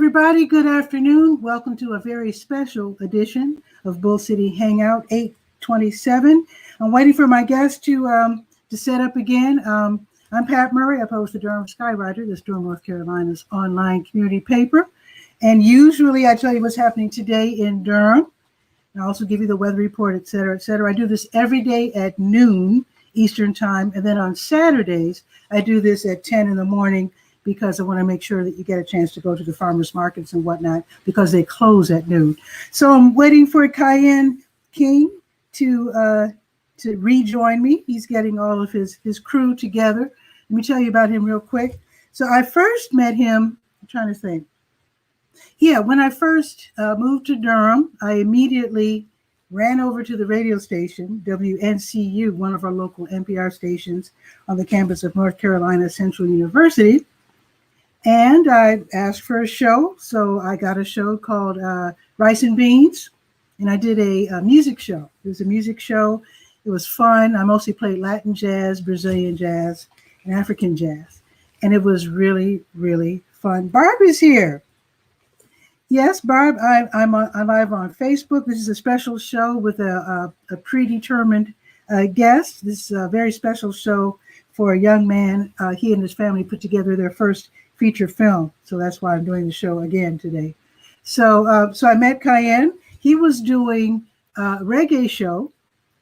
everybody. Good afternoon. Welcome to a very special edition of Bull City Hangout 827. I'm waiting for my guest to set up again. I'm Pat Murray. I post the Durham Skyrider, this Durham, North Carolina's online community paper. And usually I tell you what's happening today in Durham. I also give you the weather report, et cetera, et cetera. I do this every day at noon Eastern time. And then on Saturdays, I do this at 10 in the morning because I want to make sure that you get a chance to go to the farmers markets and whatnot because they close at noon. So I'm waiting for Qian King to rejoin me. He's getting all of his crew together. Let me tell you about him real quick. So I first met him, I'm trying to think. Yeah, when I first moved to Durham, I immediately ran over to the radio station, WNCU, one of our local NPR stations on the campus of North Carolina Central University. And I asked for a show. So I got a show called Rice and Beans. And I did a music show. It was a music show. It was fun. I mostly played Latin jazz, Brazilian jazz, and African jazz. And it was really, really fun. Barb is here. Yes, Barb, I'm live on Facebook. This is a special show with a predetermined guest. This is a very special show for a young man. He and his family put together their first feature film. So that's why I'm doing the show again today. So I met Qian. He was doing a reggae show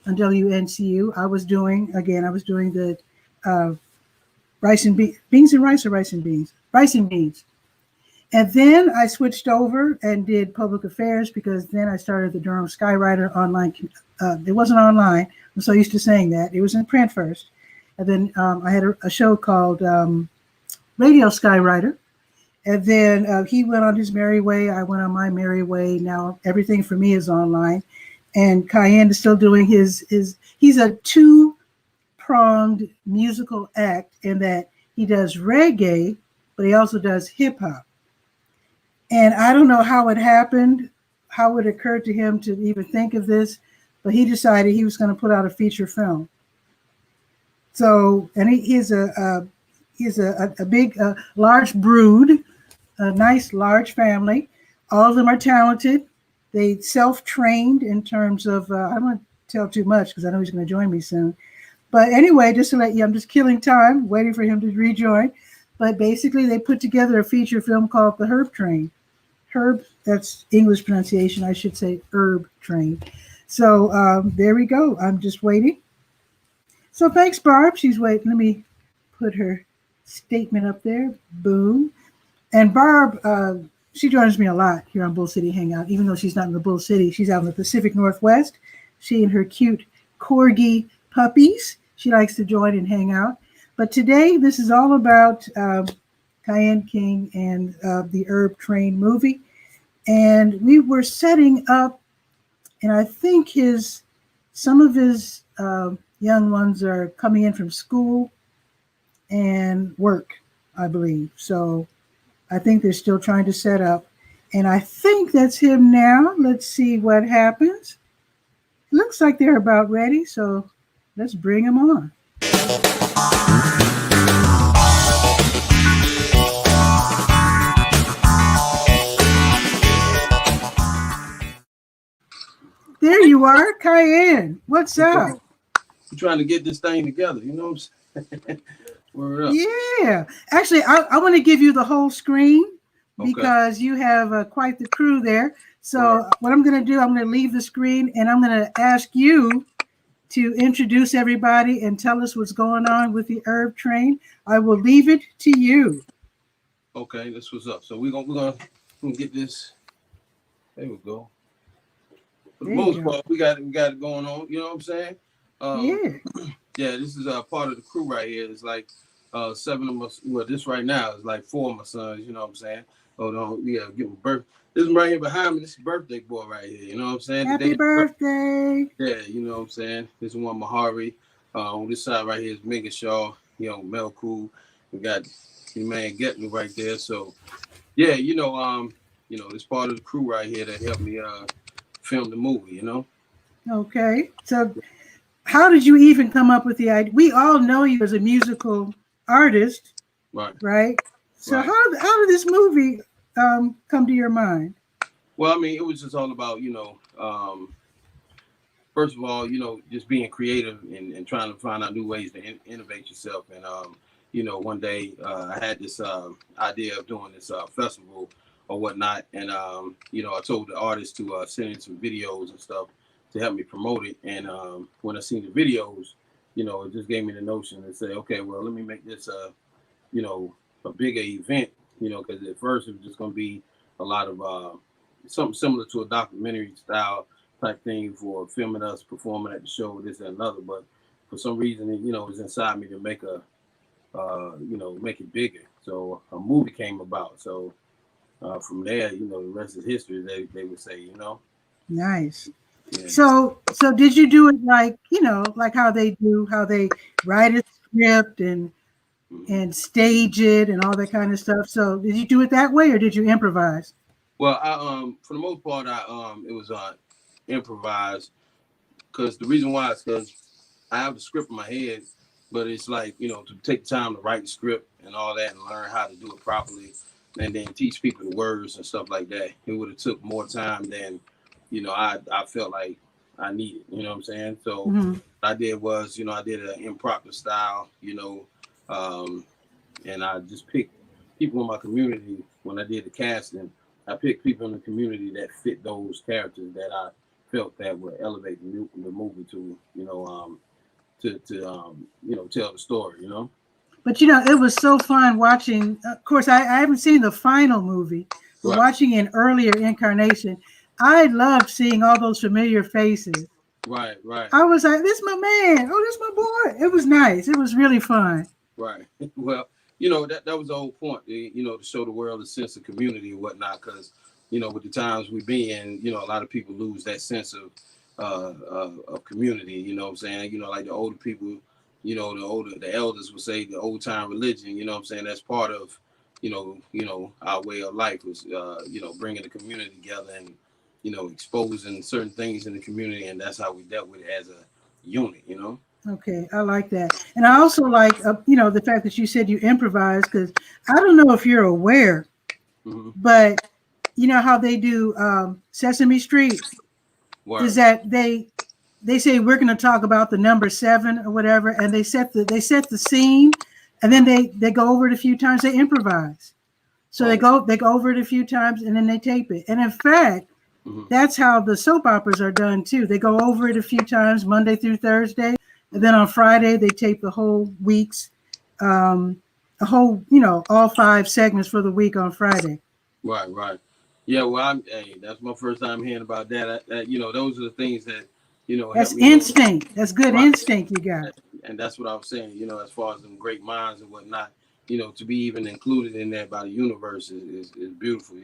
on WNCU. I was doing the rice and beans and rice or rice and beans? Rice and beans. And then I switched over and did public affairs because then I started the Durham Skyrider online. It wasn't online. I'm so used to saying that. It was in print first. And then I had a show called Radio Skyrider. And then he went on his merry way. I went on my merry way. Now everything for me is online. And Qian is still doing he's a two-pronged musical act in that he does reggae, but he also does hip hop. And I don't know how it happened, how it occurred to him to even think of this, but he decided he was going to put out a feature film. So, and he's a big, large brood, a nice, large family. All of them are talented. They self-trained in terms of, I don't want to tell too much because I know he's going to join me soon. But anyway, just to let you, I'm just killing time, waiting for him to rejoin. But basically, they put together a feature film called The Herb Train. Herb, that's English pronunciation. I should say Herb Train. So there we go. I'm just waiting. So thanks, Barb. She's waiting. Let me put her statement up there. Boom. And Barb, she joins me a lot here on Bull City Hangout. Even though she's not in the Bull City, she's out in the Pacific Northwest. She and her cute corgi puppies. She likes to join and hang out. But today, this is all about Qian King and the Herb Train movie. And we were setting up, and I think some of his young ones are coming in from school and work, I believe. So I think they're still trying to set up. And I think that's him now. Let's see what happens. It looks like they're about ready. So let's bring them on. There you are, Qian. What's up? We're trying to get this thing together, you know what I'm saying? Word up. Yeah. Actually, I want to give you the whole screen because you have quite the crew there. So what I'm going to do, I'm going to leave the screen and I'm going to ask you to introduce everybody and tell us what's going on with the Herb Train. I will leave it to you. Okay, that's what's up. So we're gonna get this. There we go. For the most part, we got it going on. You know what I'm saying? Yeah. This is part of the crew right here. It's like 7 of us. Well, this right now is like 4 of my sons. You know what I'm saying? Hold on, we gotta give him birth. This is right here behind me. This is birthday boy right here. You know what I'm saying? Happy birthday! Yeah, you know what I'm saying. This is one Mahari. On this side right here is Mega Shaw. You know, Mel Cool. We got the man Get Me right there. So yeah, it's part of the crew right here that helped me film the movie. You know. Okay, so how did you even come up with the idea? We all know you as a musical artist, right? So how did this movie come to your mind? Well, I mean, it was just all about, first of all, just being creative and trying to find out new ways to innovate yourself. And, one day I had this idea of doing this festival or whatnot. And, I told the artist to send in some videos and stuff to help me promote it. And when I seen the videos, it just gave me the notion to say, okay, well, let me make this, a bigger event, because at first it was just going to be a lot of something similar to a documentary style type thing for filming us performing at the show, this and another. But for some reason, it was inside me to make make it bigger. So a movie came about. So from there, the rest is history. They would say, Nice. Yeah. So did you do it like how they write a script and stage it and all that kind of stuff? So did you do it that way or did you improvise? Well, I for the most part, it was improvised, because the reason why is because I have the script in my head, but it's like, to take time to write the script and all that and learn how to do it properly and then teach people the words and stuff like that. It would have took more time than, I felt like I needed, you know what I'm saying? So what I did was, I did an improper style, and I just picked people in my community. When I did the casting, I picked people in the community that fit those characters that I felt that would elevate the movie to, tell the story, But it was so fun watching. Of course, I haven't seen the final movie, but Right. watching an earlier incarnation, I loved seeing all those familiar faces. Right. I was like, "This my man. Oh, this my boy." It was nice. It was really fun. Right. Well, that was the whole point, to show the world a sense of community and whatnot, because, with the times we be in, a lot of people lose that sense of community, you know what I'm saying? Like the older people, the elders would say the old time religion, you know what I'm saying? That's part of, our way of life was, bringing the community together and, exposing certain things in the community. And that's how we dealt with it as a unit, Okay, I like that. And I also like, the fact that you said you improvise, because I don't know if you're aware, but you know how they do Sesame Street? Word. Is that they say we're going to talk about the number 7 or whatever, and they set the scene, and then they go over it a few times. They improvise, so they go over it a few times, and then they tape it. And in fact, that's how the soap operas are done too. They go over it a few times, Monday through Thursday, and then on Friday they tape the whole week's, all 5 segments for the week on Friday. Right. Yeah, well, that's my first time hearing about that. Those are the things that, that's instinct. That's good instinct you got. And that's what I was saying, as far as them great minds and whatnot, to be even included in that by the universe is beautiful,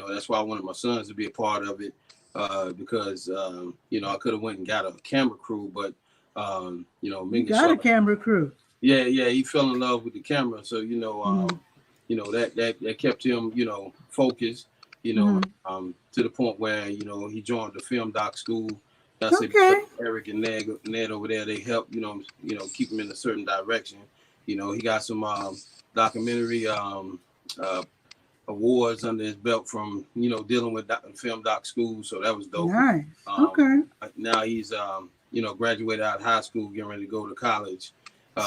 that's why I wanted my sons to be a part of it, because, I could have went and got a camera crew, but, you got a camera crew. Yeah, he fell in love with the camera. So, that kept him, focused, to the point where, he joined the film doc school. That's okay. Eric and Ned over there, they help, keep him in a certain direction. He got some documentary awards under his belt from, dealing with film doc school. So that was dope. Nice. Okay. Now he's, graduated out of high school, getting ready to go to college.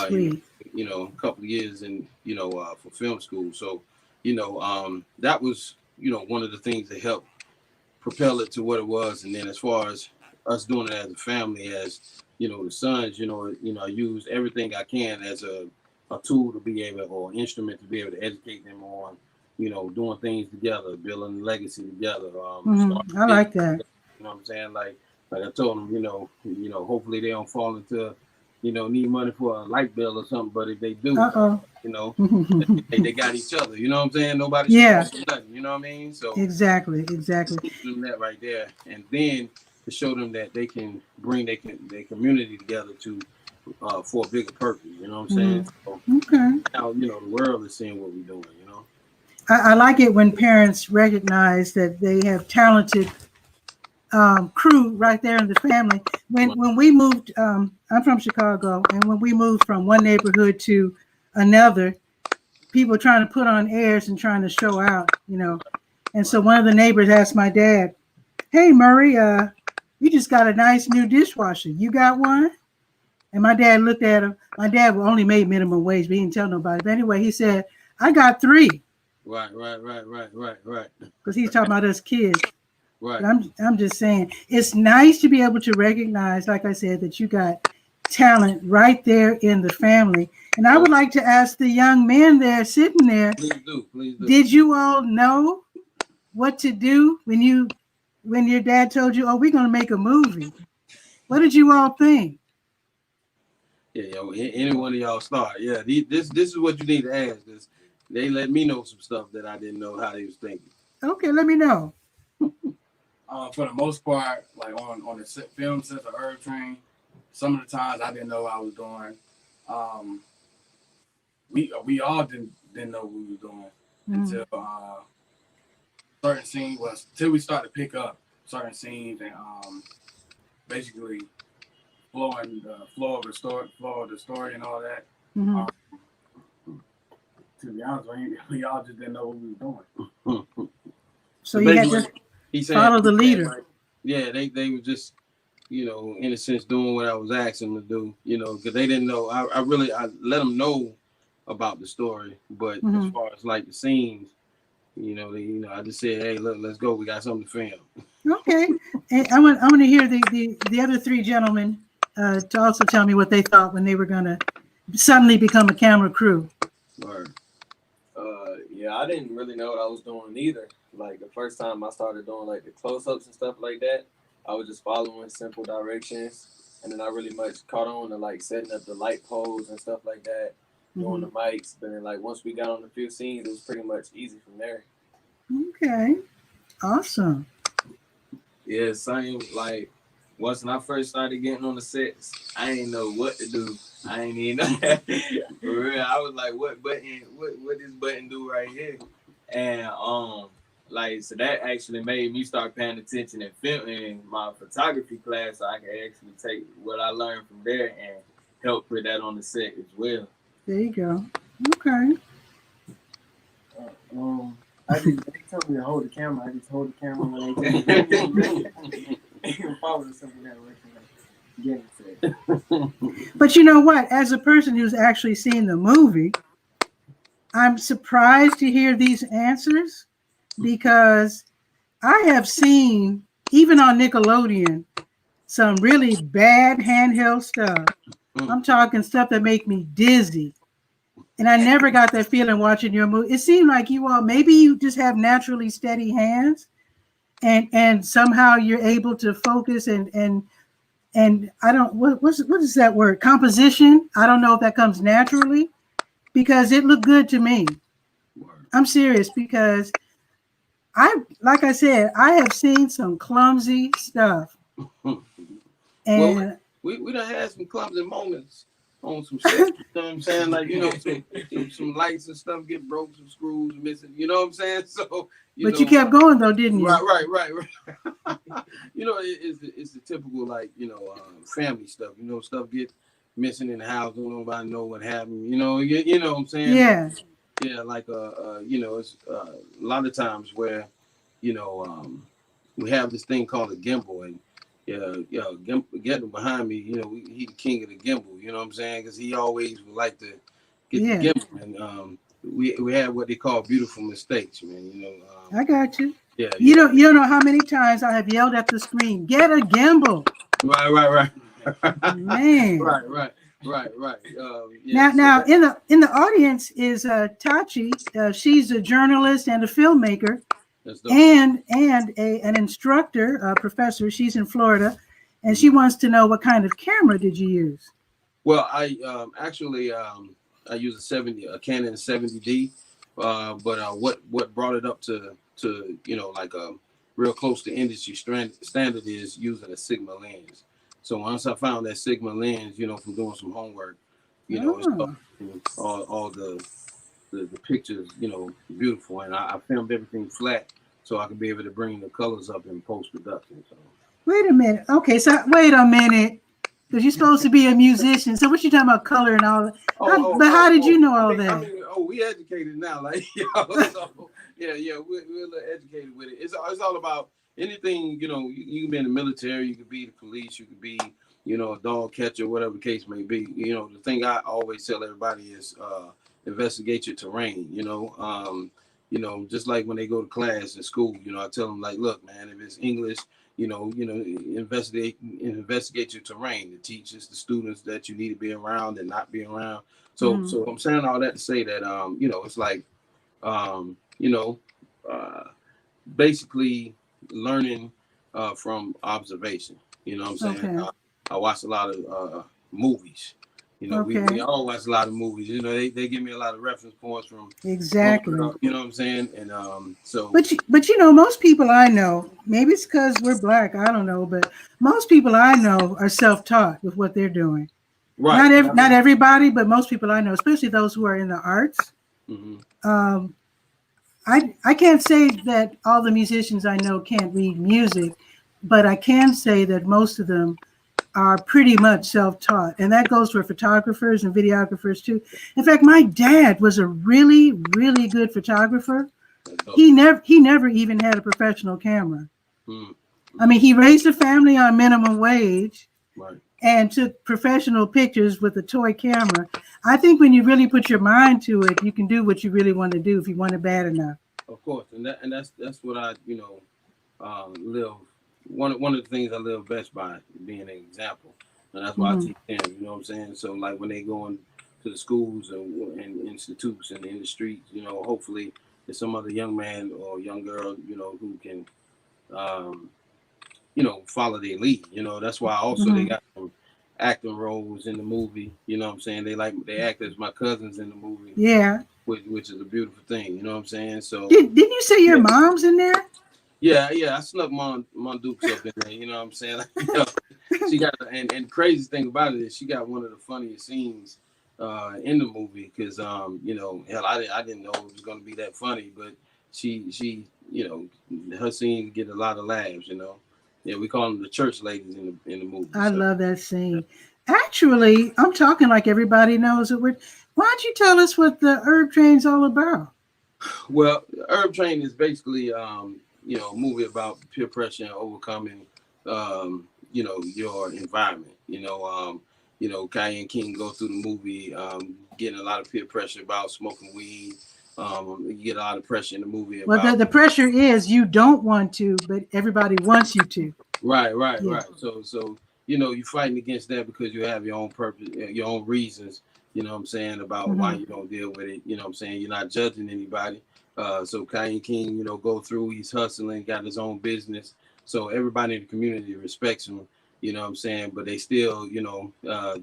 Sweet. A couple of years in, for film school. So, that was, one of the things that helped propel it to what it was. And then as far as us doing it as a family, as, the sons, I use everything I can as a tool to be able, or instrument to be able to educate them on, doing things together, building legacy together. I like that. You know what I'm saying? Like I told them, hopefully they don't fall into, need money for a light bill or something. But if they do, they got each other. You know what I'm saying? Nobody should nothing. You know what I mean? So exactly. Teach them that right there, and then to show them that they can bring their community together to for a bigger purpose. You know what I'm saying? So now the world is seeing what we're doing. I like it when parents recognize that they have talented crew right there in the family. When we moved, I'm from Chicago, and when we moved from one neighborhood to another, people trying to put on airs and trying to show out, you know. And so one of the neighbors asked my dad, "Hey, Murray, you just got a nice new dishwasher. You got one?" And my dad looked at him. My dad only made minimum wage, but he didn't tell nobody. But anyway, he said, "I got 3." Right. Because he's talking about us kids. Right. But I'm just saying, it's nice to be able to recognize, like I said, that you got talent right there in the family. And I would like to ask the young men there sitting there, please do. Did you all know what to do when your dad told you, "Oh, we're going to make a movie"? What did you all think? Yeah, any one of y'all start. Yeah, this is what you need to ask, because they let me know some stuff that I didn't know how they was thinking. Okay, let me know. For the most part, like on the film set of Herb Train, some of the times I didn't know what I was doing. We all didn't know what we were doing until certain scenes until we started to pick up certain scenes and basically flowing the flow of the story and all that. To be honest, we all just didn't know what we were doing. So you had to follow the leader. Yeah, they were just, you know, in a sense doing what I was asking them to do, you know, because they didn't know. I let them know about the story, but as far as like the scenes, I just said, "Hey, look, let's go. We got something to film." Okay, and I want to hear the other 3 gentlemen to also tell me what they thought when they were gonna suddenly become a camera crew. Word. Yeah, I didn't really know what I was doing either. Like the first time I started doing like the close-ups and stuff like that, I was just following simple directions, and then I really much caught on to like setting up the light poles and stuff like that, doing the mics. But then like once we got on the few scenes, it was pretty much easy from there. Okay, awesome. Yeah, same. Like once when I first started getting on the sets, I didn't know what to do. I ain't even know. For real, I was like, "What button? What this button do right here?" And like so that actually made me start paying attention and filming my photography class, so I could actually take what I learned from there and help put that on the set as well. There you go. Okay. They told me to hold the camera. I just hold the camera when they follow something that way. But you know what? As a person who's actually seen the movie, I'm surprised to hear these answers, because I have seen, even on Nickelodeon, some really bad handheld stuff. I'm talking stuff that make me dizzy. And I never got that feeling watching your movie. It seemed like you all, maybe you just have naturally steady hands, and somehow you're able to focus and I don't, what is that word? Composition. I don't know if that comes naturally, because it looked good to me. I'm serious, because like I said, I have seen some clumsy stuff. And we done had some clumsy moments on some set. You know what I'm saying? Like, some lights and stuff get broke, some screws missing. You know what I'm saying? So, you kept going though, didn't you? Right. It's the typical, like, family stuff. Stuff get missing in the house. Don't nobody know what happened. You know what I'm saying? Yeah. Yeah, like it's a lot of times where, we have this thing called a gimbal, and getting behind me, he the king of the gimbal. You know what I'm saying? Because he always would like to get the gimbal, and we had what they call beautiful mistakes, man. I got you. Yeah. You don't know how many times I have yelled at the screen, "Get a gimbal!" Right. Man. Right. Now, in the audience is Tachi. She's a journalist and a filmmaker, and an instructor, a professor. She's in Florida, and she wants to know, what kind of camera did you use? Well, I I use a Canon 70D, but what brought it up to like real close to industry standard is using a Sigma lens. So once I found that Sigma lens, from doing some homework, all the pictures, beautiful, and I filmed everything flat so I could be able to bring the colors up in post production. So wait a minute, okay, so wait a minute, because you're supposed to be a musician. So what you talking about, color and all that? But how did you know all that? oh, we educated now, like so yeah, we're a little educated with it. It's all about anything, you can be in the military, you could be the police, you could be, a dog catcher, whatever the case may be. The thing I always tell everybody is investigate your terrain. Just like when they go to class in school, I tell them like, look, man, if it's English, investigate your terrain, the teachers, the students that you need to be around and not be around. So I'm saying all that to say that it's like basically learning from observation. You know what I'm saying? Okay. I watch a lot of movies. We all watch a lot of movies. They give me a lot of reference points from Exactly. You know what I'm saying? And so. But most people I know, maybe it's because we're black, I don't know, but most people I know are self-taught with what they're doing. Right. Not everybody, but most people I know, especially those who are in the arts. Mm-hmm. I can't say that all the musicians I know can't read music, but I can say that most of them are pretty much self-taught, and that goes for photographers and videographers too. In fact, my dad was a really, really good photographer. He never even had a professional camera. I mean, he raised a family on minimum wage, right, and took professional pictures with a toy camera. I think when you really put your mind to it, you can do what you really want to do if you want it bad enough. Of course, and that's what I live. One of the things I live best by being an example, and that's why I teach them. You know what I'm saying? So like when they go into the schools and institutes and in the streets, hopefully there's some other young man or young girl, who can, follow their lead. That's why also they got some acting roles in the movie. You know what I'm saying? They act as my cousins in the movie. Yeah. Which is a beautiful thing. You know what I'm saying? So didn't you say your mom's in there? Yeah, I snuck Mon Dukes up in there. You know what I'm saying? She got and crazy thing about it is she got one of the funniest scenes in the movie because hell, I didn't know it was gonna be that funny, but she her scene get a lot of laughs. Yeah, we call them the church ladies in the movie. I love that scene. Actually, I'm talking like everybody knows it. Why don't you tell us what the Herb Train's all about? Well, Herb Train is basically a movie about peer pressure and overcoming, your environment. Ky and King go through the movie, getting a lot of peer pressure about smoking weed. You get a lot of pressure in the movie. Well, the pressure is you don't want to, but everybody wants you to. Right. So you're fighting against that because you have your own purpose, your own reasons. You know what I'm saying about why you don't deal with it. You know what I'm saying? You're not judging anybody. So Ky and King, go through, he's hustling, got his own business. So everybody in the community respects him, you know what I'm saying? But they still,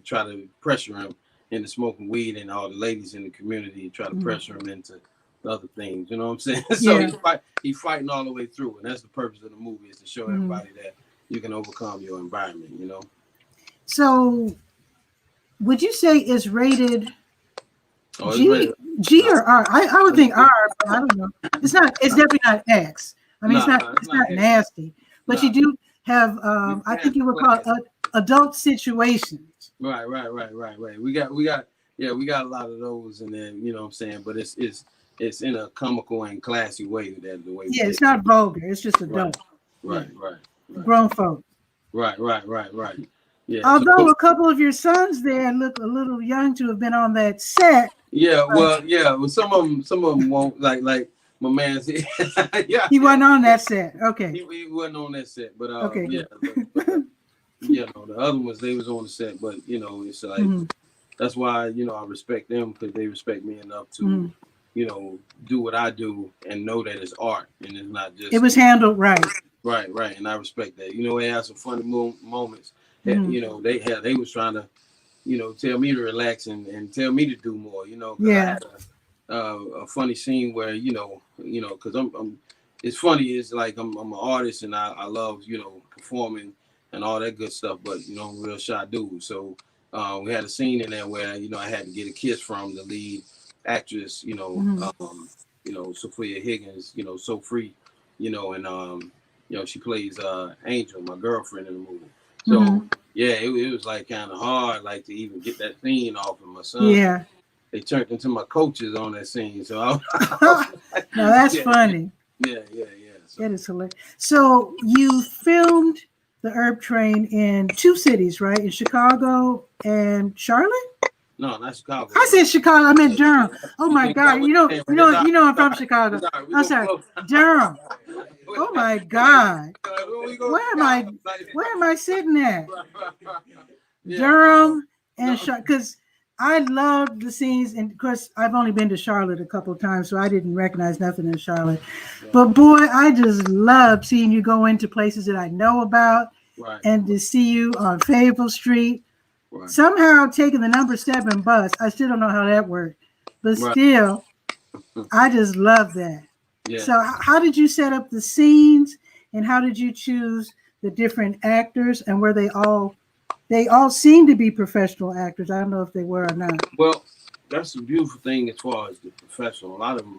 try to pressure him into smoking weed, and all the ladies in the community try to pressure him into other things, you know what I'm saying? So he's fighting all the way through, and that's the purpose of the movie, is to show everybody that you can overcome your environment, So would you say it's rated G or R? I would think R, but I don't know. It's definitely not X. I mean, it's not nasty, but you do have, I think you would call it adult situations. Right. We got a lot of those in there, you know what I'm saying? But it's in a comical and classy way. That the way. Yeah, it's not vulgar. It's just adult. Right. Grown folk. Right. Yeah. Although a couple of your sons there look a little young to have been on that set. Yeah, well, some of them won't like my man. Yeah, he wasn't on that set. Okay, he wasn't on that set, but okay, the other ones they was on the set, but it's like that's why I respect them, because they respect me enough to do what I do and know that it's art and it's not just. It was handled right. Right, and I respect that. They had some funny moments. That, they was trying to, tell me to relax and tell me to do more. I had a funny scene where because I'm it's funny. It's like I'm an artist and I love performing and all that good stuff, but I'm a real shy dude. So we had a scene in there where I had to get a kiss from the lead actress. Sophia Higgins. So free. And she plays Angel, my girlfriend in the movie. So it was like kind of hard, like to even get that scene off of my son. Yeah. they turned into my coaches on that scene. So I now that's funny. Yeah. So. That is hilarious. So you filmed the Herb Train in 2 cities, right? In Chicago and Charlotte? No, not Chicago. I said Chicago. I meant Durham. Oh my God! You know, I'm from Chicago. I'm sorry, Durham. Oh my God! Where am I sitting at? Durham and Charlotte, because I love the scenes, and of course I've only been to Charlotte a couple of times, so I didn't recognize nothing in Charlotte. But boy, I just love seeing you go into places that I know about, and to see you on Fayetteville Street. Somehow taking the number 7 bus. I still don't know how that worked, but still, I just love that. So how did you set up the scenes, and how did you choose the different actors, and were they all seemed to be professional actors? I don't know if they were or not. Well, that's the beautiful thing as far as the professional. A lot of them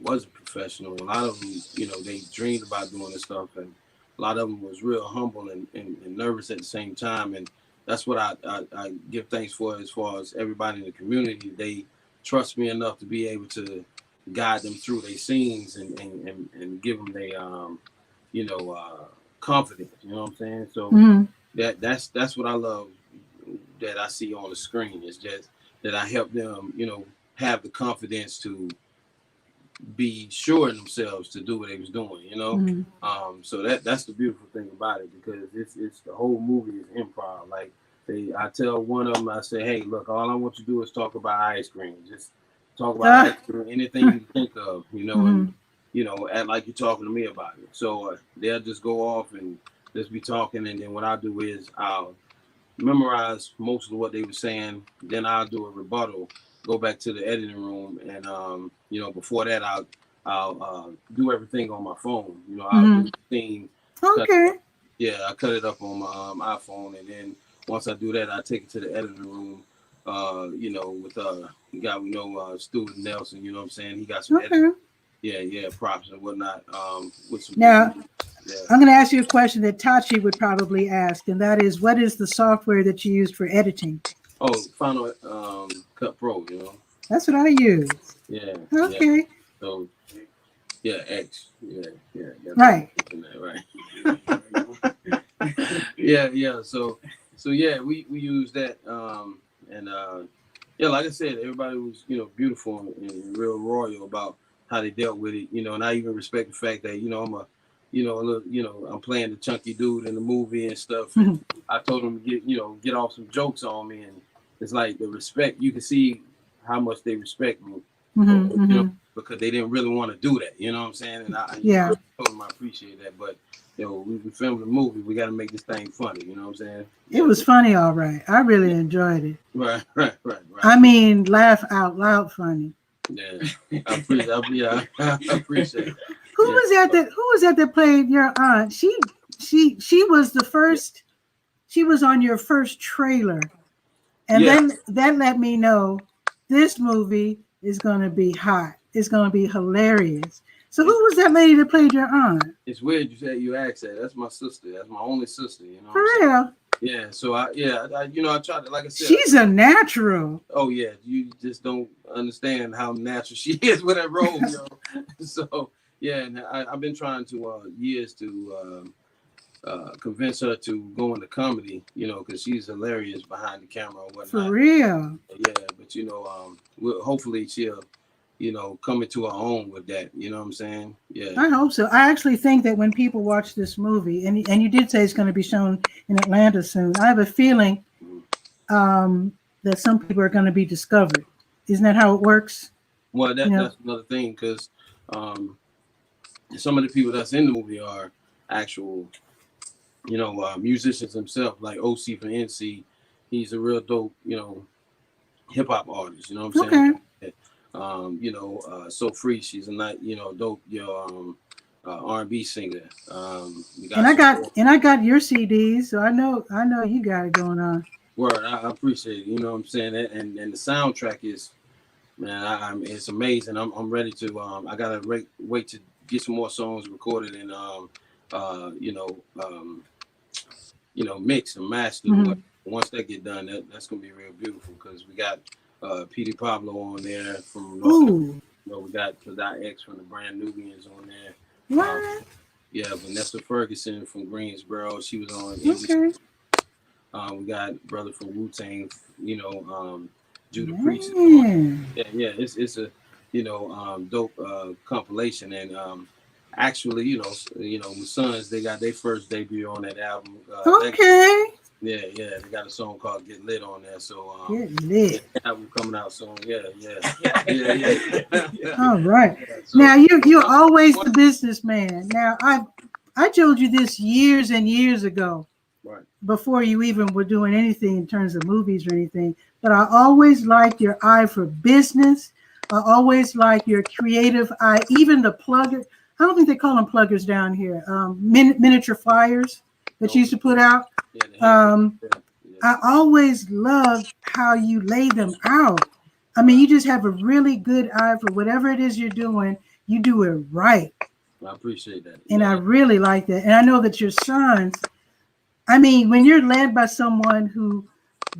wasn't professional. A lot of them, they dreamed about doing this stuff, and a lot of them was real humble and nervous at the same time. And that's what I give thanks for, as far as everybody in the community. They trust me enough to be able to guide them through their scenes and give them their confidence. You know what I'm saying? So that's what I love that I see on the screen, is just that I help them, have the confidence to be sure in themselves to do what they was doing, So that's the beautiful thing about it, because it's the whole movie is improv. Like I tell one of them, I say, hey, look, all I want you to do is talk about ice cream. Just talk about ice cream, anything you can think of, and act like you're talking to me about it. So they'll just go off and just be talking, and then what I do is I'll memorize most of what they were saying, then I'll do a rebuttal, go back to the editing room, and before that I'll do everything on my phone. I'll do the thing. Okay. I cut it up on my iPhone, and then once I do that, I take it to the editing room. With guy we know, Stuart Nelson. You know what I'm saying? He got some editing. Props and whatnot. With some I'm going to ask you a question that Tachi would probably ask, and that is, what is the software that you used for editing? Oh, Final Cut Pro. That's what I use. Yeah. Okay. Yeah. So, X. Yeah. Right. Yeah. So we use that. Like I said, everybody was beautiful and real royal about how they dealt with it. And I even respect the fact that I'm playing the chunky dude in the movie and stuff. And I told them to get off some jokes on me, and it's like the respect. You can see how much they respect me, because they didn't really want to do that. You know what I'm saying? And I told them I appreciate that, but we filmed the movie. We got to make this thing funny. You know what I'm saying? It was funny, all right. I really enjoyed it. Right. I mean, laugh out loud funny. Yeah, I appreciate it. Who was that played your aunt? She was the first. She was on your first trailer, and then that let me know this movie is going to be hot. It's going to be hilarious. So who was that lady that played your aunt? It's weird you asked that. That's my sister. That's my only sister. For real? Yeah. So I tried to, like I said. She's a natural. Oh yeah, you just don't understand how natural she is with that role, So and I've been trying to years to convince her to go into comedy, because she's hilarious behind the camera and whatnot. For real. Yeah, but hopefully she'll come into her own with that. You know what I'm saying? Yeah. I hope so. I actually think that when people watch this movie, and you did say it's going to be shown in Atlanta soon, I have a feeling that some people are going to be discovered. Isn't that how it works? Well, that's another thing, because some of the people that's in the movie are actual, musicians themselves, like OC from NC. He's a real dope, hip hop artist. You know what I'm saying? Okay. So Free, she's a nice, dope, R&B singer. And I got your CDs, so I know you got it going on. Word, I appreciate it. You know what I'm saying? And the soundtrack is, man, it's amazing. I'm ready to. I gotta wait to get some more songs recorded and mixed and mastered. Once that get done, that's gonna be real beautiful, because we got Petey Pablo on there from North Carolina. You know, we got 𝗕𝗨𝗟𝗟 from the Brand Nubians on there. What? Yeah, Vanessa Ferguson from Greensboro, she was on. Okay. We got brother from Wu-Tang, you know, Judah Priest. Yeah, it's a, you know, dope compilation. And actually, you know, my sons, they got their first debut on that album. Okay. They got a song called "Get Lit" on there. So Get Lit. album coming out soon. Yeah. All right. Yeah, so, now you're always the businessman. Now I told you this years and years ago, right, before you even were doing anything in terms of movies or anything. But I always liked your eye for business. I always like your creative eye. Even the plugger. I don't think they call them pluggers down here. Miniature flyers that you used to put out. I always loved how you lay them out. I mean, you just have a really good eye for whatever it is you're doing. You do it right. I appreciate that. And I really like that. And I know that your sons, I mean, when you're led by someone who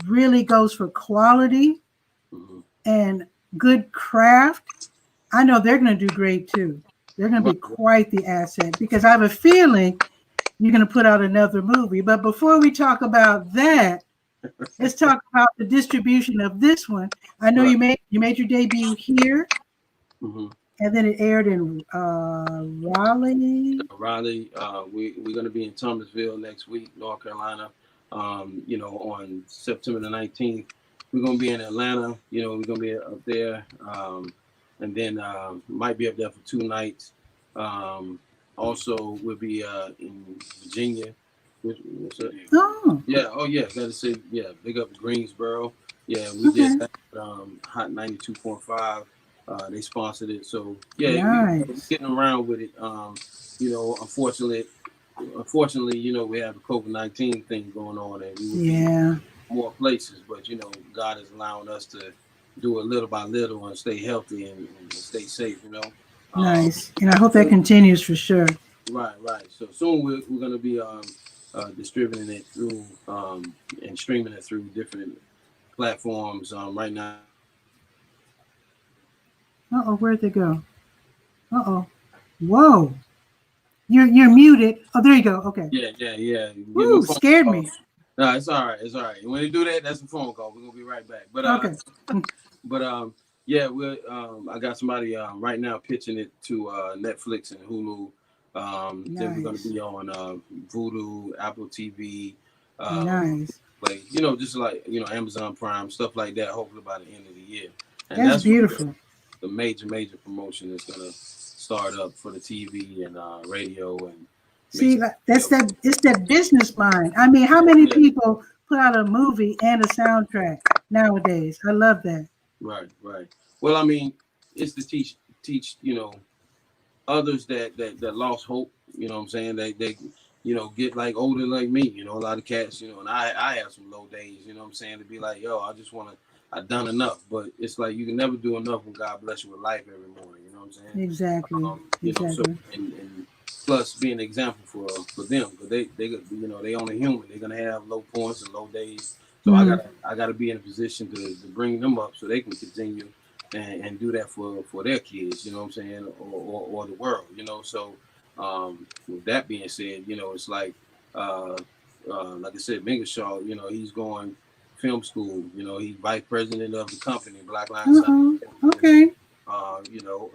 really goes for quality and good craft, I know they're going to do great too. They're going to be quite the asset, because I have a feeling you're going to put out another movie. But before we talk about that, let's talk about the distribution of this one. I know you made your debut here, and then it aired in Raleigh. We're going to be in Thomasville next week, North Carolina. You know, on September the 19th. We're going to be in Atlanta. You know, we're going to be up there, and then might be up there for 2 nights. Also, we'll be in Virginia. What's up? Got to say, big up Greensboro. Yeah, we did that. Hot 92.5. They sponsored it. So we're getting around with it. You know, unfortunately, you know, we have the COVID-19 thing going on, and we will be more places. But you know, God is allowing us to do it little by little and stay healthy and stay safe. You know. Nice, and I hope that continues for sure. Right. So soon we're going to be distributing it through and streaming it through different platforms. Right now. Where'd they go? Whoa. You're muted. Oh, there you go. Okay. Yeah. Woo, scared me. No, it's all right. When they do that, that's a phone call. We're gonna be right back. But okay. we're I got somebody right now pitching it to Netflix and Hulu. Then we're gonna be on Vudu, Apple TV. Nice. Like, you know, just like, you know, Amazon Prime, stuff like that. Hopefully by the end of the year. And that's beautiful. The major promotion is gonna start up for the TV and radio and. See, it's that business mind. I mean, how many people put out a movie and a soundtrack nowadays? I love that. Right. Well, I mean, it's to teach, you know, others that lost hope. You know what I'm saying? They you know, get like older like me. You know, a lot of cats. You know, and I have some low days. You know what I'm saying? To be like, yo, I've done enough. But it's like you can never do enough when God bless you with life every morning. You know what I'm saying? Exactly. You know, so and plus being an example for them, because they you know, they only human. They're gonna have low points and low days. So I gotta be in a position to bring them up so they can continue and do that for their kids. You know what I'm saying, or the world. You know, so with that being said, you know, it's like I said, 𝗕𝗨𝗟𝗟, you know, he's going film school. You know, he's vice president of the company, Black Lions. Okay. You know,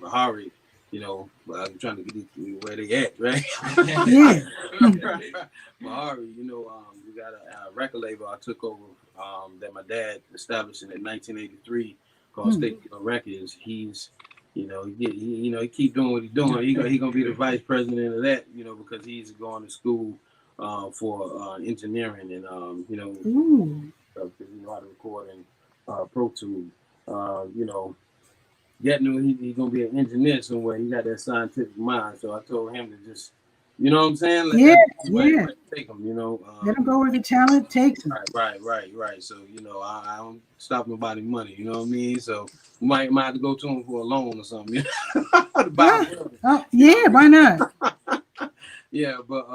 𝗕𝗨𝗟𝗟. You know, I'm trying to get where they at, right? Yeah. 𝗕𝗨𝗟𝗟, you know, we got a record label I took over that my dad established in 1983 called State Records. He's, you know, he keep doing what he's doing. He gonna be the vice president of that, you know, because he's going to school for engineering and you know, because you know how to record in Pro Tools, you know. Yet knew he's gonna be an engineer somewhere. He got that scientific mind, so I told him to just, you know what I'm saying? Let take him, you know. Let him go where the talent takes him. Right. So you know, I don't stop nobody money. You know what I mean? So might have to go to him for a loan or something. You know? Why not? Yeah, but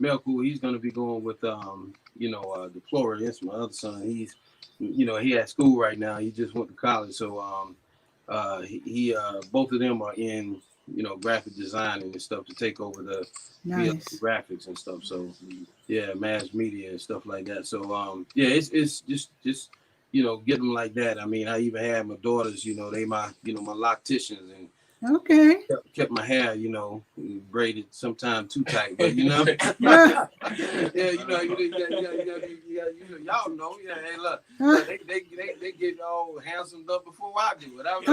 𝗕𝗓𝗧𝗬, he's going to be going with 𝗕𝗨𝗟𝗟. That's my other son. He's, he at school right now. He just went to college, so both of them are in graphic design and stuff to take over the graphics and stuff. So yeah, mass media and stuff like that. So it's just get them like that. I mean, I even had my daughters. They my my locticians, and kept my hair braided sometimes too tight, but yeah, y'all know, hey, look, they get all handsome up before I do it. I was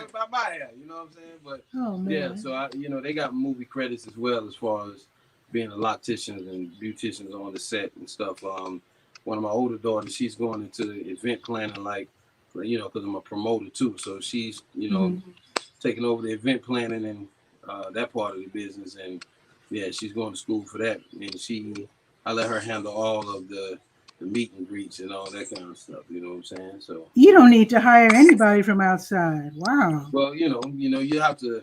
about my hair, you know what I'm saying? But yeah, so they got movie credits as well as far as being a locticians and beauticians on the set and stuff. One of my older daughters, she's going into event planning, like, because I'm a promoter too, so she's taking over the event planning and that part of the business, and yeah, she's going to school for that, and I let her handle all of the meet and greets and all that kind of stuff. You know what I'm saying? So you don't need to hire anybody from outside. Wow. Well, you have to,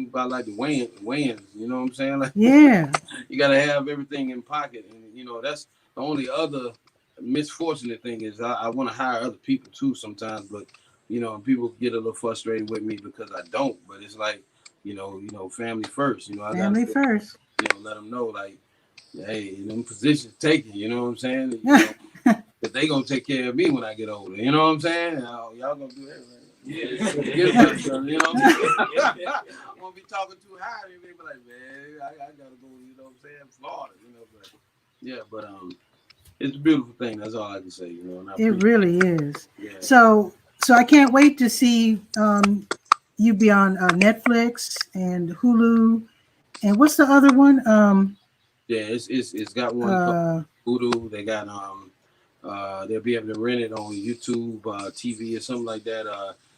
about like the weigh-ins. You know what I'm saying? Like, yeah, you got to have everything in pocket, and that's the only other misfortunate thing is I want to hire other people too sometimes, but people get a little frustrated with me because I don't. But it's like, family first. I family first. Let them know, like, hey, them positions taken. You know what I'm saying? That they gonna take care of me when I get older. You know what I'm saying? Y'all gonna do that, right? Yeah, you know what I'm saying? I'm gonna be talking too high, and they be like, man, I gotta go. You know what I'm saying? Florida. But yeah, but it's a beautiful thing. That's all I can say. It really is. Yeah. So I can't wait to see you be on Netflix and Hulu, and what's the other one? Yeah, it's got one called Hulu. They got they'll be able to rent it on YouTube TV or something like that.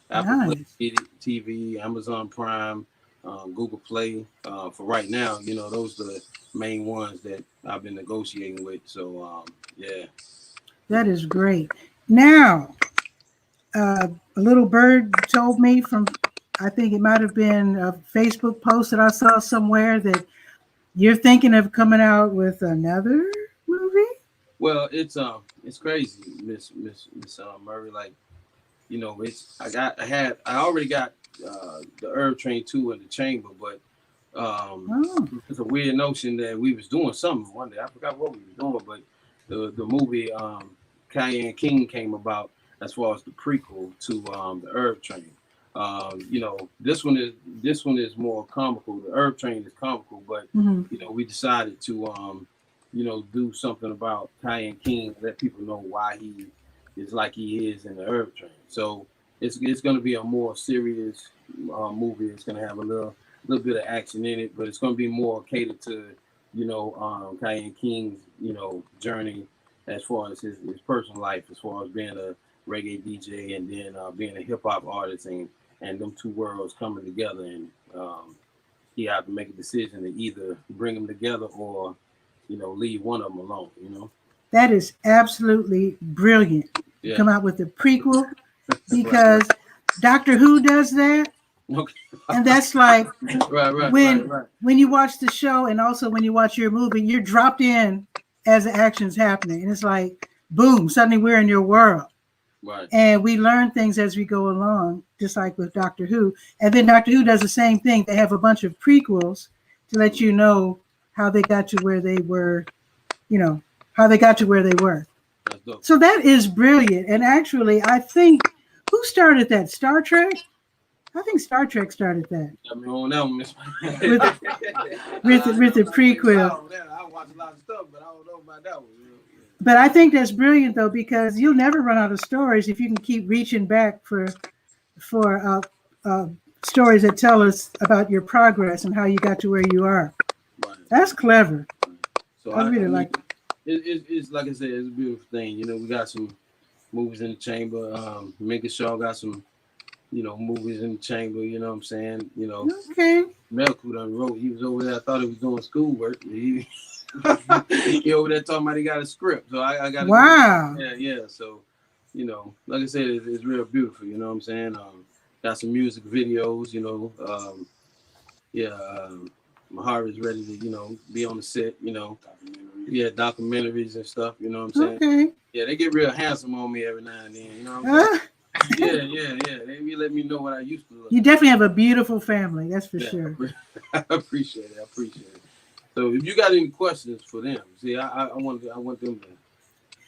Apple Play TV, Amazon Prime, Google Play. For right now, those are the main ones that I've been negotiating with. So yeah. That is great. Now, a little bird told me from, I think it might have been a Facebook post that I saw somewhere, that you're thinking of coming out with another movie. Well, it's crazy, Miss Murray. Like, I already got the 𝗕𝗟𝗟 2 in the chamber, but it's a weird notion that we was doing something one day. I forgot what we were doing, but the movie 𝗕𝗓𝗓 came about as far as the prequel to the 𝗕𝗟𝗟. This one is more comical. The 𝗕𝗟𝗓 is comical, but we decided to do something about 𝗕𝗓𝗓, let people know why he is like he is in the 𝗕𝗟𝗓. So it's going to be a more serious movie. It's going to have a little bit of action in it, but it's going to be more catered to 𝗕𝗓𝗓's journey as far as his personal life, as far as being a reggae DJ and then being a hip hop artist, and them two worlds coming together, and he had to make a decision to either bring them together or leave one of them alone. That is absolutely brilliant. Yeah. Come out with a prequel, because Doctor Who does that. Okay. And that's like when you watch the show, and also when you watch your movie, you're dropped in as the action's happening, and it's like boom, suddenly we're in your world. Right. And we learn things as we go along, just like with Doctor Who. And then Doctor Who does the same thing. They have a bunch of prequels to let you know how they got to where they were, how they got to where they were. So that is brilliant. And actually, I think, who started that? Star Trek? I think Star Trek started that. With the prequel. I watch a lot of stuff, but I don't know about that one. But I think that's brilliant, though, because you'll never run out of stories if you can keep reaching back for stories that tell us about your progress and how you got to where you are. Right. That's clever. So I really like it. It's like I said, it's a beautiful thing. We got some movies in the chamber. Minka Shaw got some, movies in the chamber. You know what I'm saying? Okay. 𝗕𝗓𝗓𝗓 done wrote. He was over there. I thought he was doing schoolwork. He over there talking about he got a script. So I got. Wow. Yeah. So, like I said, it's real beautiful. You know what I'm saying? Got some music videos. my heart is ready to, you know, be on the set, you know. Yeah, documentaries and stuff, you know what I'm saying? Okay. Yeah, they get real handsome on me every now and then, you know what I'm saying? Yeah. They be letting me know what I used to look. You definitely have a beautiful family, that's for sure. I appreciate it. So if you got any questions for them, see, I want them to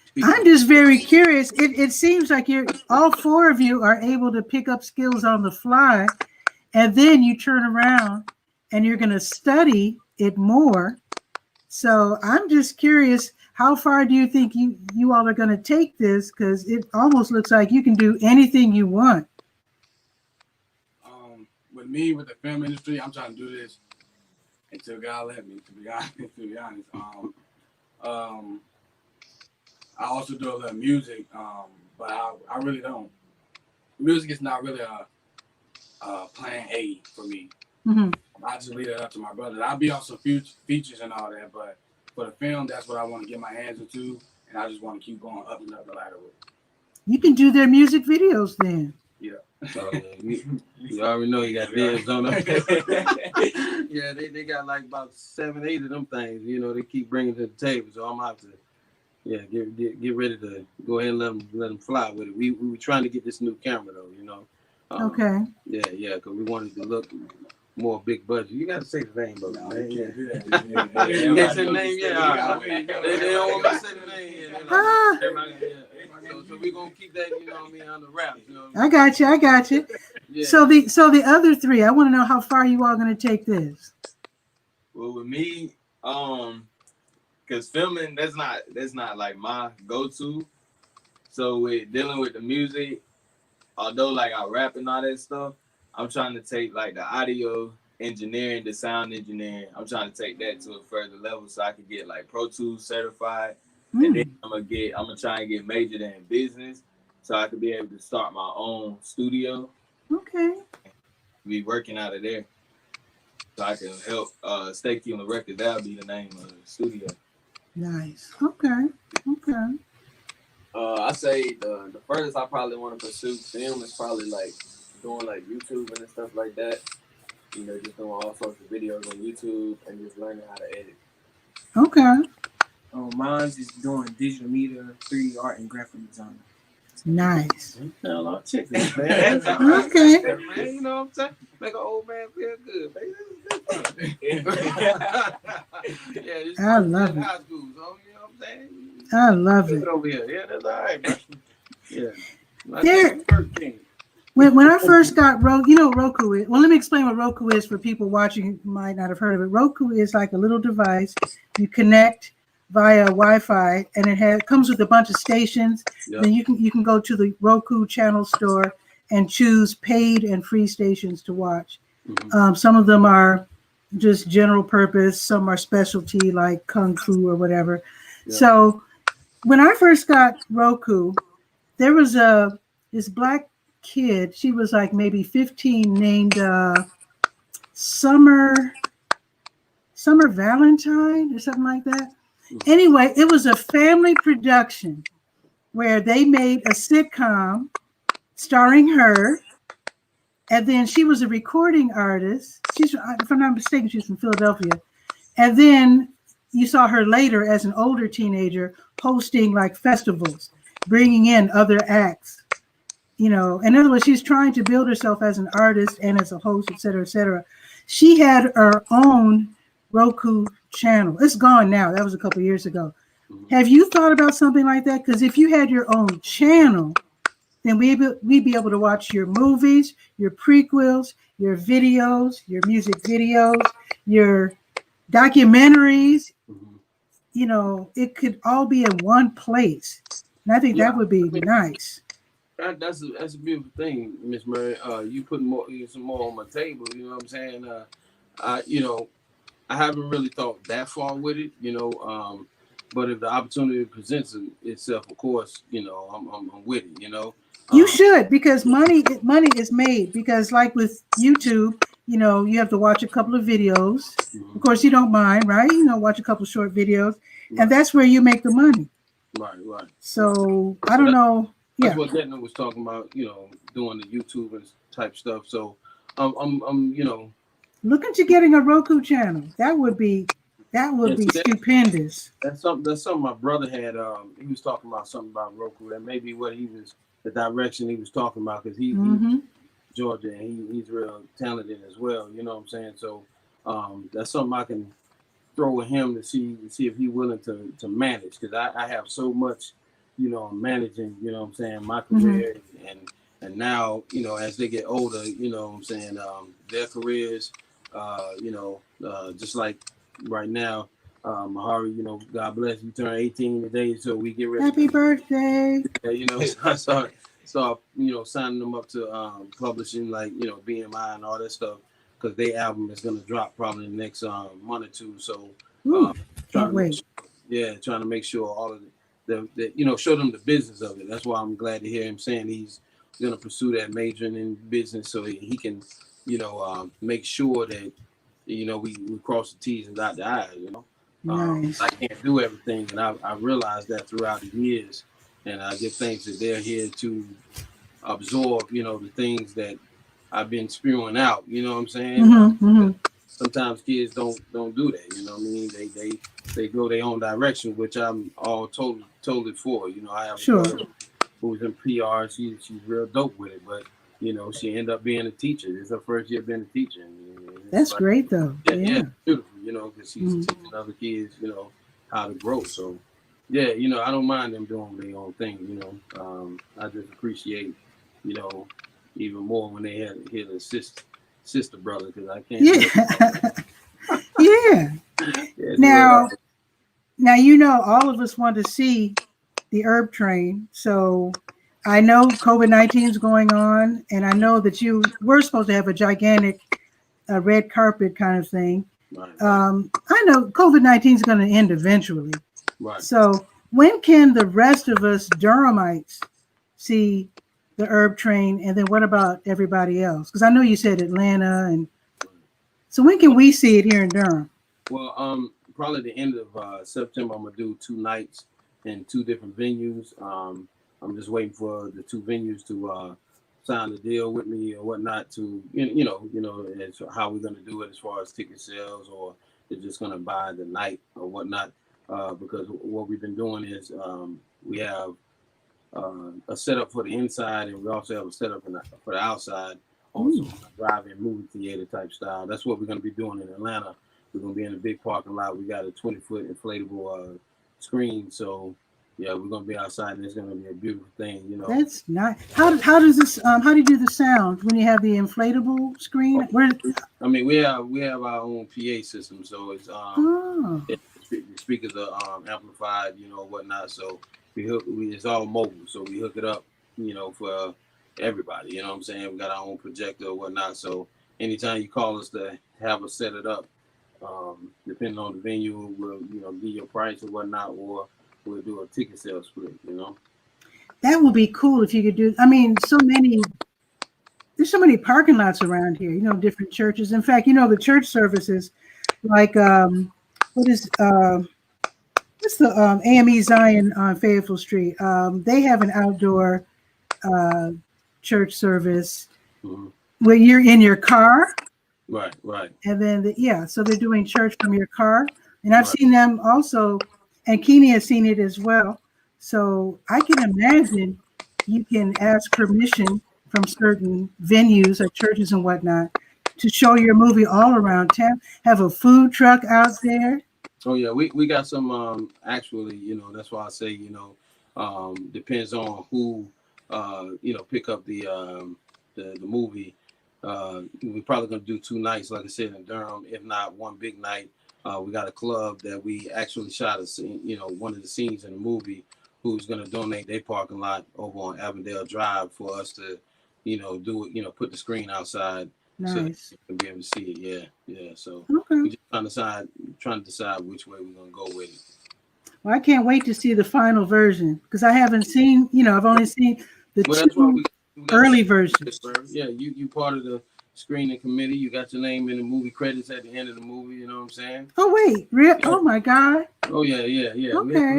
speak. I'm just very curious. It seems like all four of you are able to pick up skills on the fly, and then you turn around and you're going to study it more. So I'm just curious, how far do you think you all are going to take this? Because it almost looks like you can do anything you want. With me, with the film industry, I'm trying to do this until God let me, to be honest. I also do a little music, but I really don't. Music is not really a plan A for me. Mm-hmm. I just leave it up to my brother. I'll be on some features and all that, but for the film, that's what I want to get my hands into, and I just want to keep going up and up the ladder with. You can do their music videos then. Yeah. So, you already know you got videos on them. Yeah, they got like about 7, 8 of them things. You know, they keep bringing to the table. So I'm out to, get ready to go ahead and let them fly with it. We were trying to get this new camera though, you know. Okay. Yeah, because we wanted to look more big budget. You got to say the name, bro. No, Man. you can't do that. You can't say the name yet. They don't want me to say the name yet. So we're gonna keep that, you know what I mean, on the wraps. You know I got you. Yeah. So the other three, I want to know how far you all going to take this. Well, with me, because filming, that's not like my go-to. So with dealing with the music, although like I rap and all that stuff, I'm trying to take like the audio engineering, the sound engineering. I'm trying to take that to a further level so I could get like Pro Tools certified. And then I'm gonna try and get majored in business so I could be able to start my own studio. Okay. Be working out of there. So I can help Stay Key on the Record. That'll be the name of the studio. Nice. Okay. I say the furthest I probably want to pursue film is probably like doing like YouTube and stuff like that. You know, just doing all sorts of videos on YouTube and just learning how to edit. Okay. Mine's is doing digital media, 3D art, and graphic design. Nice. Hell, I'll check this, man. Okay. Man, you know what I'm saying? Make an old man feel good, baby. Yeah, I love it. High school, so you know what I'm saying? I love it. Over here. Yeah, that's all right, bro. Yeah. There- When I first got Roku, you know what Roku is? Well, let me explain what Roku is for people watching who might not have heard of it. Roku is like a little device you connect via Wi-Fi, and it comes with a bunch of stations. Yep. Then you can go to the Roku channel store and choose paid and free stations to watch. Mm-hmm. Some of them are just general purpose. Some are specialty like Kung Fu or whatever. Yep. So when I first got Roku, there was this black kid. She was like maybe 15, named Summer Valentine or something like that. Anyway, it was a family production where they made a sitcom starring her, and then she was a recording artist. If I'm not mistaken, she's from Philadelphia. And then you saw her later as an older teenager hosting like festivals, bringing in other acts. You know, in other words, she's trying to build herself as an artist and as a host, et cetera, et cetera. She had her own Roku channel. It's gone now. That was a couple of years ago. Have you thought about something like that? Because if you had your own channel, then we'd be able to watch your movies, your prequels, your videos, your music videos, your documentaries. You know, it could all be in one place. And I think that would be nice. That's a beautiful thing, Miss Murray. You put some more on my table. You know what I'm saying? I haven't really thought that far with it. But if the opportunity presents itself, of course, I'm with it. You should, because money is made. Because like with YouTube, you have to watch a couple of videos. Mm-hmm. Of course, you don't mind, right? Watch a couple of short videos, right. And that's where you make the money. Right. So I don't know. That's what Detna was talking about, doing the YouTube and type stuff. So I'm Look into getting a Roku channel. That would be stupendous. That's something my brother had. He was talking about something about Roku. That may be what the direction he was talking about, because he's Georgia, and he's real talented as well. You know what I'm saying? So that's something I can throw with him to see if he's willing to manage, because I have so much, managing, what I'm saying, my career and now, as they get older, what I'm saying, their careers, just like right now, Mahari, God bless you, turned 18 today, so we get ready. Happy birthday. I start signing them up to publishing, like, BMI and all that stuff, because their album is going to drop probably in the next month or two. So trying to make sure all of the show them the business of it. That's why I'm glad to hear him saying he's going to pursue that majoring in business, so he can make sure that we cross the T's and dot the I's. Nice. I can't do everything, and I realized that throughout the years, and I give thanks that they're here to absorb the things that I've been spewing out. You know what I'm saying? Sometimes kids don't do that. You know what I mean? They go their own direction, which I'm all totally for. I have a daughter who's in PR. She's real dope with it, but she ended up being a teacher. It's her first year being a teacher. That's great, though. Yeah, beautiful. Because she's teaching other kids, how to grow. So yeah, I don't mind them doing their own thing. I just appreciate, even more when they hear the sister brother, because I can't. Yeah. Now, all of us want to see the herb train. So I know COVID-19 is going on, and I know that we're supposed to have a gigantic red carpet kind of thing. Right. I know COVID-19 is going to end eventually. Right. So when can the rest of us Durhamites see the herb train, and then what about everybody else? Because I know you said Atlanta, and so when can we see it here in Durham? Well, probably the end of September. I'm gonna do 2 nights in 2 different venues. I'm just waiting for the 2 venues to sign the deal with me or whatnot to as how we're gonna do it as far as ticket sales, or they're just gonna buy the night or whatnot. Because what we've been doing is we have a setup for the inside, and we also have a setup for the outside, also drive-in movie theater type style. That's what we're going to be doing in Atlanta. We're going to be in a big parking lot. We got a 20-foot inflatable screen, so yeah, we're going to be outside, and it's going to be a beautiful thing. That's nice. How does this? How do you do the sound when you have the inflatable screen? We have our own PA system, so it's the speakers are amplified, whatnot. So it's all mobile, so we hook it up, for everybody. You know what I'm saying? We got our own projector or whatnot. So anytime you call us to have us set it up, depending on the venue, we'll give you a price or whatnot, or we'll do a ticket sales split. That would be cool if you could do. There's so many parking lots around here. Different churches. In fact, the church services, like what's the AME Zion on Fayetteville Street? They have an outdoor church service where you're in your car. Right. And then, so they're doing church from your car. And I've seen them also, and Keeney has seen it as well. So I can imagine you can ask permission from certain venues or churches and whatnot to show your movie all around town. Have a food truck out there. Oh yeah, we got some actually, that's why I say, depends on who pick up the movie. We're probably gonna do 2 nights, like I said, in Durham, if not 1 big night. We got a club that we actually shot a scene, one of the scenes in the movie, who's gonna donate their parking lot over on Avondale Drive for us to, do it, put the screen outside. Nice. So that you can be able to see it. Yeah. So okay. we just trying to decide which way we're gonna go with it. Well, I can't wait to see the final version, because I haven't seen, I've only seen the 2 early versions. Yeah, you part of the screening committee. You got your name in the movie credits at the end of the movie. You know what I'm saying? Oh wait, Yeah. Oh my God. Oh yeah. Okay.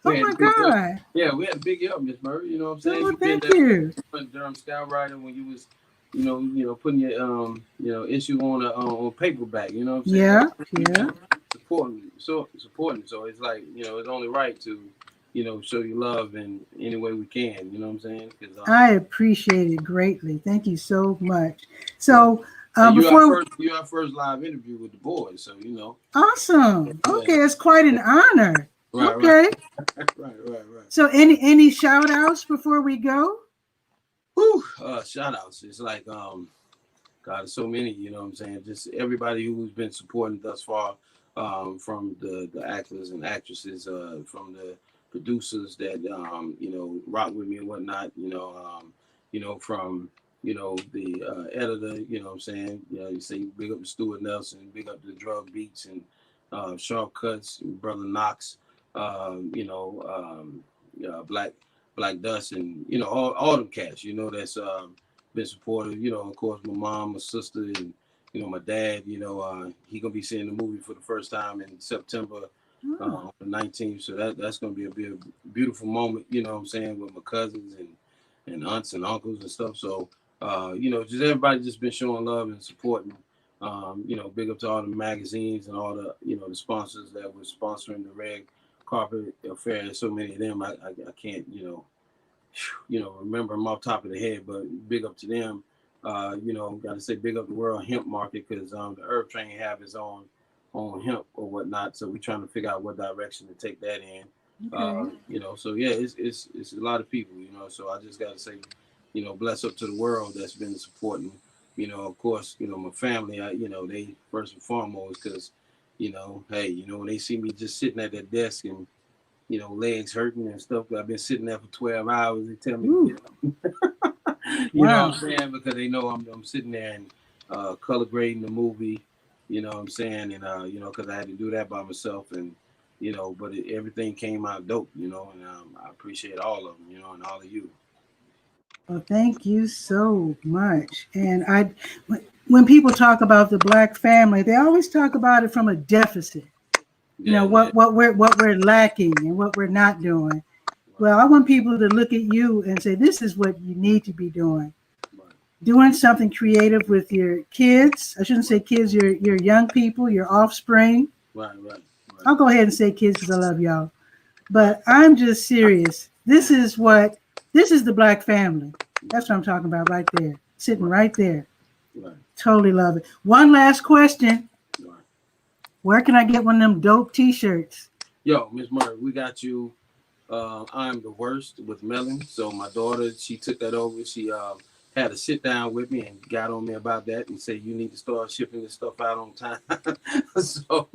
Oh my God. Yeah, we had a big help, Miss Murray. You know what I'm saying? Oh, thank you. Durham Skywriter when you was putting your issue on paperback. You know what I'm saying? Yeah. Supporting. So it's like, it's only right to, show you love in any way we can. You know what I'm saying? I appreciate it greatly. Thank you so much. So you our first live interview with the boys, so Awesome. Okay, it's quite an honor. Right, okay. Right. So any shout outs before we go? Whew, shout outs. It's like God, there's so many, you know what I'm saying? Just everybody who's been supporting thus far, from the actors and actresses, from the producers that rock with me and whatnot, from the editor, you know what I'm saying? You say big up to Stuart Nelson, big up to Drug Beats and Sharp Cuts, and Brother Knox, Black Dust, and all them cats, that's been supportive. Of course, my mom, my sister, and my dad. He gonna be seeing the movie for the first time in September on the 19th. So that's gonna be a beautiful moment. You know what I'm saying, with my cousins and aunts and uncles and stuff. So just everybody just been showing love and supporting. Big up to all the magazines and all the the sponsors that were sponsoring the Red Carpet Affair. So many of them I can't remember them off the top of the head, but big up to them. Got to say big up the World Hemp Market, because the Herb Train have its own hemp or whatnot. So we're trying to figure out what direction to take that in. Okay. So yeah, it's a lot of people. So I just got to say, bless up to the world that's been supporting. Of course, my family. They first and foremost, because hey, when they see me just sitting at that desk and legs hurting and stuff. I've been sitting there for 12 hours. They tell me, you know what I'm saying? Because they know I'm sitting there and color grading the movie, you know what I'm saying? And, because I had to do that by myself, and, but everything came out dope, and I appreciate all of them, and all of you. Well, thank you so much. And when people talk about the Black family, they always talk about it from a deficit. What we're lacking and what we're not doing. Well, I want people to look at you and say, this is what you need to be doing. Doing something creative with your kids. I shouldn't say kids, your young people, your offspring. Right. I'll go ahead and say kids because I love y'all. But I'm just serious. This is the Black family. That's what I'm talking about right there. Sitting right there. Right. Totally love it. One last question. Where can I get one of them dope t-shirts? Yo, Miss Murray, we got you. I'm the worst with Melon. So my daughter, she took that over. She had to sit down with me and got on me about that and said, you need to start shipping this stuff out on time. So,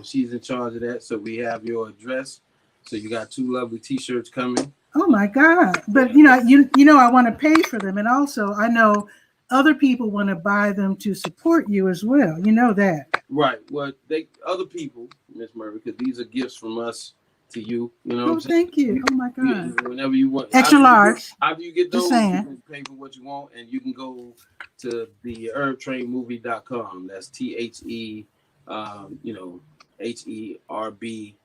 she's in charge of that. So we have your address. So you got 2 lovely t-shirts coming. Oh my God. But I want to pay for them. And also I know other people want to buy them to support you as well. You know that. Right. Well, other people, Miss Murray, because these are gifts from us to you. You know what I'm saying? Thank you. Oh my God. Whenever you want. Extra large. After you get those, you can pay for what you want, and you can go to the herbtrainmovie.com. That's THE, HERB,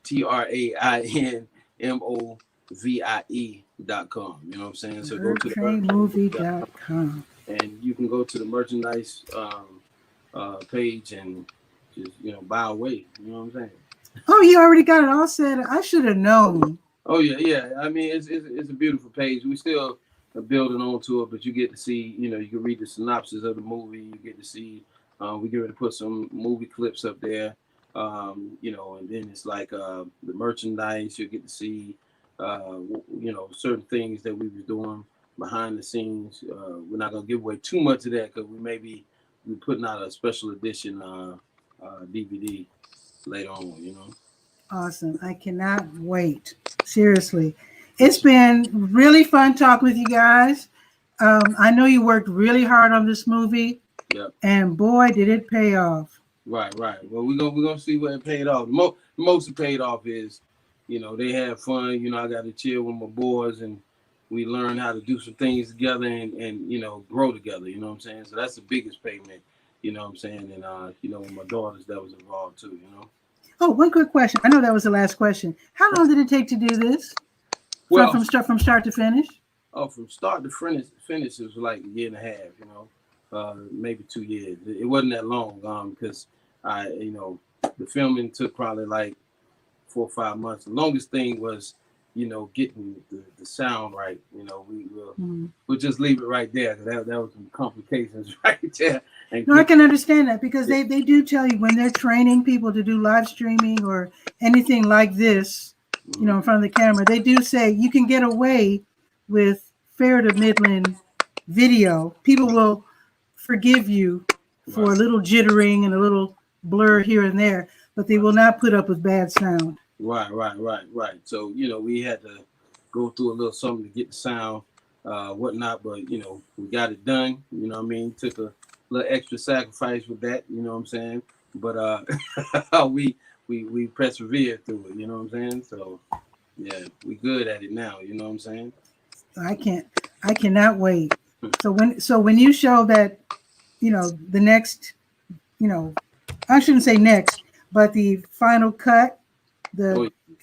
TRAINMOVIE.com. You know what I'm saying? So go to the herbtrainmovie.com. And you can go to the merchandise page and just buy away. You know what I'm saying? Oh, you already got it all set. I should have known. Oh yeah. I mean, it's a beautiful page. We still are building onto it, but you get to see. You can read the synopsis of the movie. You get to see. We get ready to put some movie clips up there. And then it's like the merchandise. You get to see. Certain things that we were doing behind the scenes. We're not gonna give away too much of that because we're putting out a special edition DVD later on. Awesome. I cannot wait. Seriously. It's been really fun talking with you guys. I know you worked really hard on this movie. Yep. And boy, did it pay off. Right. Well, we're gonna see what it paid off. The most it paid off is, they had fun. I got to chill with my boys, and we learn how to do some things together and grow together. You know what I'm saying? So that's the biggest payment. You know what I'm saying? And with my daughters, that was involved too. Oh, one quick question. I know that was the last question. How long did it take to do this? Well, from start to finish? Oh, from start to finish, it was like a year and a half, you know, maybe 2 years. It wasn't that long, because the filming took probably like 4 or 5 months. The longest thing was, getting the sound right. We'll just leave it right there. That was some complications right there. No, I can understand that, because they do tell you when they're training people to do live streaming or anything like this, in front of the camera, they do say you can get away with fair to middling video. People will forgive you for a little jittering and a little blur here and there, but they will not put up with bad sound. Right. So, we had to go through a little something to get the sound, whatnot, but, we got it done. You know what I mean? Took a little extra sacrifice with that, you know what I'm saying? But we persevered through it, you know what I'm saying? So, yeah, we good at it now, you know what I'm saying? I cannot wait. So when you show that, the next, I shouldn't say next, but the final cut,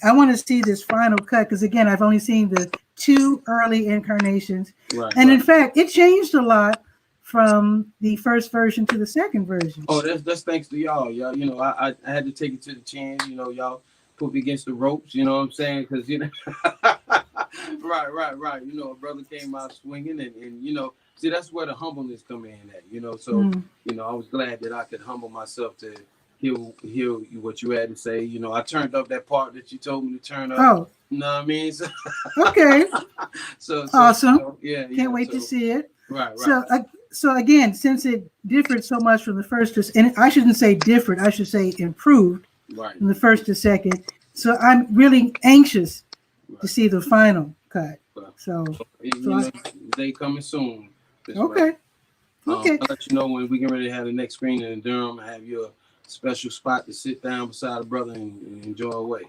I want to see this final cut, because again, I've only seen the 2 early incarnations, in fact, it changed a lot from the first version to the second version. Oh, that's thanks to y'all. I had to take it to the chin. Y'all put me against the ropes. You know what I'm saying? Because right. A brother came out swinging, and see, that's where the humbleness come in at. So I was glad that I could humble myself to hear what you had to say. I turned up that part that you told me to turn up. Oh, you know what I mean? Okay. so awesome. Yeah. Can't wait to see it. Right. So again, since it differed so much from the first and I shouldn't say different, I should say improved from the first to second. So I'm really anxious to see the final cut. So they coming soon. Okay. I'll let you know when we get ready to have the next screening in Durham. I have you a special spot to sit down beside a brother and enjoy away.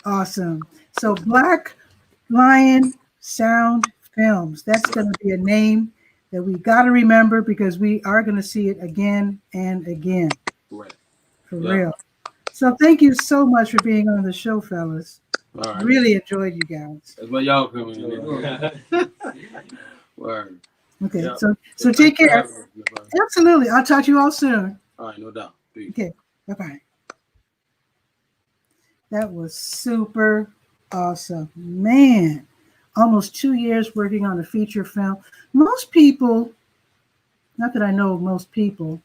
Awesome. So Black Lion Sound Films. That's going to be a name that we got to remember, because we are going to see it again and again. Right. For real. So thank you so much for being on the show, fellas. All right. Really enjoyed you guys. That's why y'all coming in. Word. Okay. Yep. So take care. Absolutely. I'll talk to you all soon. All right, no doubt. Peace. Okay. Bye-bye. That was super awesome. Man, almost 2 years working on a feature film. Most people, not that I know most people,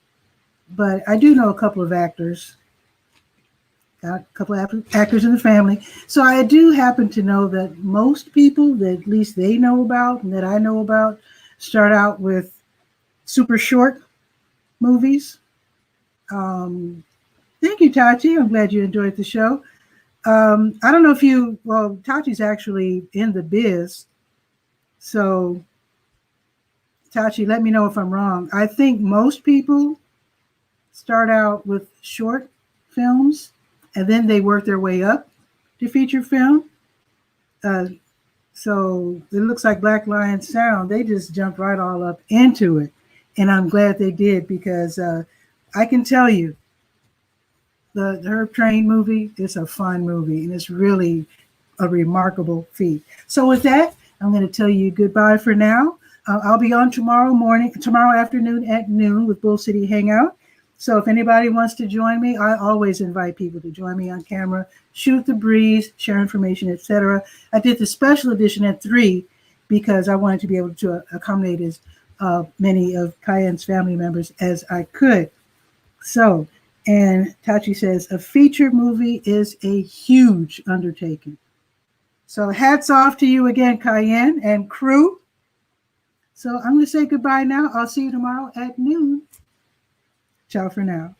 but I do know a couple of actors. Got a couple of actors in the family. So I do happen to know that most people that at least they know about and that I know about start out with super short movies. Thank you, Tati. I'm glad you enjoyed the show. I don't know if Tati's actually in the biz. So, Tati, let me know if I'm wrong. I think most people start out with short films and then they work their way up to feature film. So it looks like Black Lion Sound, they just jumped right all up into it. And I'm glad they did, because I can tell you, the Herb Train movie is a fun movie, and it's really a remarkable feat. So with that, I'm going to tell you goodbye for now. I'll be on tomorrow afternoon at noon with Bull City Hangout. So if anybody wants to join me, I always invite people to join me on camera, shoot the breeze, share information, etc. I did the special edition at 3 because I wanted to be able to accommodate as many of Cayenne's family members as I could. So, and Tachi says, a feature movie is a huge undertaking. So hats off to you again, Cayenne and crew. So I'm going to say goodbye now. I'll see you tomorrow at noon. Ciao for now.